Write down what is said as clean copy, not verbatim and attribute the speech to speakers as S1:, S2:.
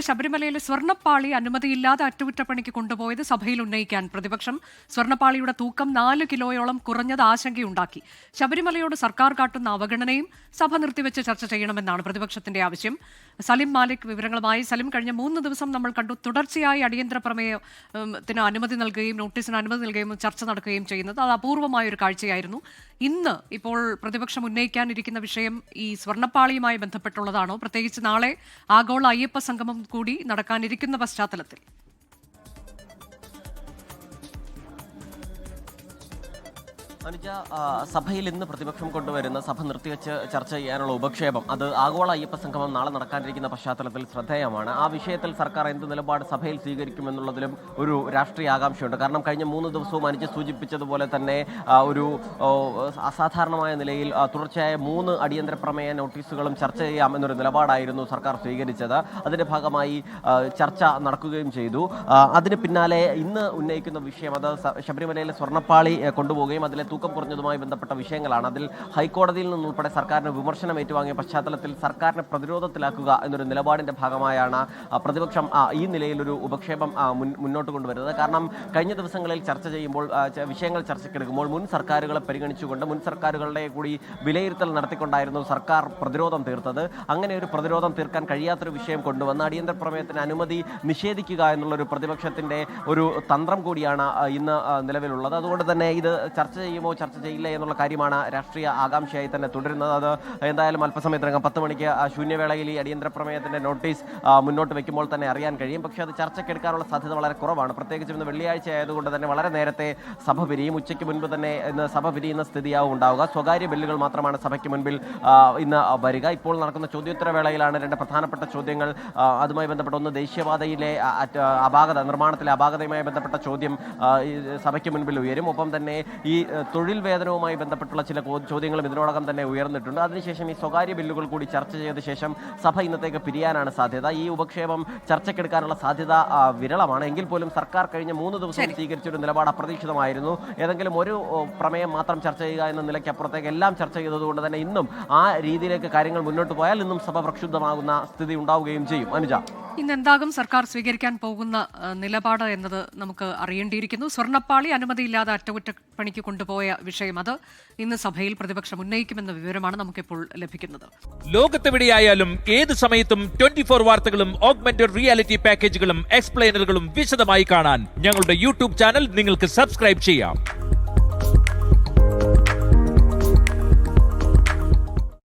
S1: ശബരിമലയിലെ സ്വർണ്ണപ്പാളി അനുമതിയില്ലാതെ അറ്റകുറ്റപ്പണിക്ക് കൊണ്ടുപോയത് സഭയിൽ ഉന്നയിക്കാൻ പ്രതിപക്ഷം സ്വർണ്ണപ്പാളിയുടെ തൂക്കം 4 കിലോയോളം കുറഞ്ഞത് ആശങ്കയുണ്ടാക്കി. ശബരിമലയോട് സർക്കാർ കാട്ടുന്ന അവഗണനയും സഭ നിർത്തിവെച്ച് ചർച്ച ചെയ്യണമെന്നാണ് പ്രതിപക്ഷത്തിന്റെ ആവശ്യം. സലിം മാലിക് വിവരങ്ങളുമായി. സലിം, കഴിഞ്ഞ 3 ദിവസം നമ്മൾ കണ്ടു തുടർച്ചയായി അടിയന്തര പ്രമേയത്തിന് അനുമതി നൽകുകയും നോട്ടീസിന് അനുമതി നൽകുകയും ചർച്ച നടക്കുകയും ചെയ്യുന്നത് അത് അപൂർവമായ ഒരു കാഴ്ചയായിരുന്നു. ഇന്ന് ഇപ്പോൾ പ്രതിപക്ഷം ഉന്നയിക്കാനിരിക്കുന്ന വിഷയം ഈ സ്വർണ്ണപ്പാളിയുമായി ബന്ധപ്പെട്ടുള്ളതാണോ? പ്രത്യേകിച്ച് നാളെ ആഗോള അയ്യപ്പ സംഗമം കൂടി നടക്കാനിരിക്കുന്ന പശ്ചാത്തലത്തിൽ.
S2: അനുജ, സഭയിൽ ഇന്ന് പ്രതിപക്ഷം കൊണ്ടുവരുന്ന സഭ നിർത്തിവെച്ച് ചർച്ച ചെയ്യാനുള്ള ഉപക്ഷേപം അത് ആഗോള അയ്യപ്പ സംഗമം നാളെ നടക്കാനിരിക്കുന്ന പശ്ചാത്തലത്തിൽ ശ്രദ്ധേയമാണ്. ആ വിഷയത്തിൽ സർക്കാർ എന്ത് നിലപാട് സഭയിൽ സ്വീകരിക്കുമെന്നുള്ളതിലും ഒരു രാഷ്ട്രീയ ആകാംക്ഷയുണ്ട്. കാരണം കഴിഞ്ഞ 3 ദിവസവും അനുജ സൂചിപ്പിച്ചതുപോലെ തന്നെ ഒരു അസാധാരണമായ നിലയിൽ തുടർച്ചയായ 3 അടിയന്തര പ്രമേയ നോട്ടീസുകളും ചർച്ച ചെയ്യാം എന്നൊരു നിലപാടായിരുന്നു സർക്കാർ സ്വീകരിച്ചത്. അതിന്റെ ഭാഗമായി ചർച്ച നടക്കുകയും ചെയ്തു. അതിന് പിന്നാലെ ഇന്ന് ഉന്നയിക്കുന്ന വിഷയം അത് ശബരിമലയിലെ സ്വർണ്ണപ്പാളി കൊണ്ടുപോവുകയും അതിലെ തൂക്കം കുറഞ്ഞതുമായി ബന്ധപ്പെട്ട വിഷയങ്ങളാണ്. അതിൽ ഹൈക്കോടതിയിൽ നിന്നുൾപ്പെടെ സർക്കാരിന് വിമർശനം ഏറ്റുവാങ്ങിയ പശ്ചാത്തലത്തിൽ സർക്കാരിനെ പ്രതിരോധത്തിലാക്കുക എന്നൊരു നിലപാടിന്റെ ഭാഗമായാണ് പ്രതിപക്ഷം ഈ നിലയിലൊരു ഉപക്ഷേപം മുന്നോട്ട് കൊണ്ടുവരുന്നത്. കാരണം കഴിഞ്ഞ ദിവസങ്ങളിൽ ചർച്ച ചെയ്യുമ്പോൾ വിഷയങ്ങൾ ചർച്ചയ്ക്കെടുക്കുമ്പോൾ മുൻ സർക്കാരുകളെ പരിഗണിച്ചുകൊണ്ട് മുൻ സർക്കാരുകളുടെ കൂടി വിലയിരുത്തൽ നടത്തിക്കൊണ്ടായിരുന്നു സർക്കാർ പ്രതിരോധം തീർത്തത്. അങ്ങനെ ഒരു പ്രതിരോധം തീർക്കാൻ കഴിയാത്തൊരു വിഷയം കൊണ്ടുവന്ന് അടിയന്തര പ്രമേയത്തിന് അനുമതി നിഷേധിക്കുക എന്നുള്ളൊരു പ്രതിപക്ഷത്തിന്റെ ഒരു തന്ത്രം കൂടിയാണ് ഇന്ന് നിലവിലുള്ളത്. അതുകൊണ്ട് തന്നെ ഇത് ചർച്ച ചെയ്യുമോ ചർച്ച ചെയ്യില്ല എന്നുള്ള കാര്യമാണ് രാഷ്ട്രീയ ആകാംക്ഷയായി തന്നെ തുടരുന്നത്. അത് എന്തായാലും അല്പസമയത്തിനകം 10 മണിക്ക് ശൂന്യവേളയിൽ ഈ അടിയന്തര പ്രമേയത്തിന്റെ നോട്ടീസ് മുന്നോട്ട് വെക്കുമ്പോൾ തന്നെ അറിയാൻ കഴിയും. പക്ഷേ അത് ചർച്ചയ്ക്കെടുക്കാനുള്ള സാധ്യത വളരെ കുറവാണ്. പ്രത്യേകിച്ചും ഇന്ന് വെള്ളിയാഴ്ച ആയതുകൊണ്ട് തന്നെ വളരെ നേരത്തെ സഭ പിരിയും. ഉച്ചയ്ക്ക് മുൻപ് തന്നെ ഇന്ന് സഭ പിരിയുന്ന സ്ഥിതിയാവും ഉണ്ടാവുക. സ്വകാര്യ ബില്ലുകൾ മാത്രമാണ് സഭയ്ക്ക് മുൻപിൽ ഇന്ന് വരിക. ഇപ്പോൾ നടക്കുന്ന ചോദ്യോത്തര വേളയിലാണ് 2 പ്രധാനപ്പെട്ട ചോദ്യങ്ങൾ അതുമായി ബന്ധപ്പെട്ട ഒന്ന് ദേശീയപാതയിലെ അപാകത നിർമ്മാണത്തിലെ അപാകതയുമായി ബന്ധപ്പെട്ട ചോദ്യം സഭയ്ക്ക് മുൻപിൽ ഉയരും. ഒപ്പം തന്നെ ഈ തൊഴിൽ വേതനവുമായി ബന്ധപ്പെട്ടുള്ള ചില ചോദ്യങ്ങളും ഇതിനോടകം തന്നെ ഉയർന്നിട്ടുണ്ട്. അതിനുശേഷം ഈ സ്വകാര്യ ബില്ലുകൾ കൂടി ചർച്ച ചെയ്ത ശേഷം സഭ ഇന്നത്തേക്ക് പിരിയാനാണ് സാധ്യത. ഈ ഉപക്ഷേപം ചർച്ചയ്ക്കെടുക്കാനുള്ള സാധ്യത വിരളമാണ്. എങ്കിൽ പോലും സർക്കാർ കഴിഞ്ഞ 3 ദിവസം സ്വീകരിച്ചൊരു നിലപാട് അപ്രതീക്ഷിതമായിരുന്നു. ഏതെങ്കിലും ഒരു പ്രമേയം മാത്രം ചർച്ച ചെയ്യുക എന്ന നിലയ്ക്ക് അപ്പുറത്തേക്ക് എല്ലാം ചർച്ച ചെയ്തതുകൊണ്ട് തന്നെ ഇന്നും ആ രീതിയിലേക്ക് കാര്യങ്ങൾ മുന്നോട്ട് പോയാൽ ഇന്നും സഭ പ്രക്ഷുബ്ധമാകുന്ന സ്ഥിതി ഉണ്ടാവുകയും ചെയ്യും. അനുജ,
S1: ഇന്ന് എന്താകും സർക്കാർ സ്വീകരിക്കാൻ പോകുന്ന നിലപാട് എന്നത് നമുക്ക് അറിയേണ്ടിയിരിക്കുന്നു. സ്വർണ്ണപ്പാളി അനുമതിയില്ലാതെ അറ്റകുറ്റപ്പണിക്ക് കൊണ്ടുപോയ വിഷയം അത് ഇന്ന് സഭയിൽ പ്രതിപക്ഷം ഉന്നയിക്കുമെന്ന വിവരമാണ് നമുക്കിപ്പോൾ ലഭിക്കുന്നത്.
S3: ലോകത്തെവിടെയായാലും ഏത് സമയത്തും 24 വാർത്തകളും ഓഗ്മെന്റഡ് റിയാലിറ്റി പാക്കേജുകളും എക്സ്പ്ലെയിനറുകളും വിശദമായി കാണാൻ ഞങ്ങളുടെ യൂട്യൂബ് ചാനൽ നിങ്ങൾക്ക് സബ്സ്ക്രൈബ് ചെയ്യാം.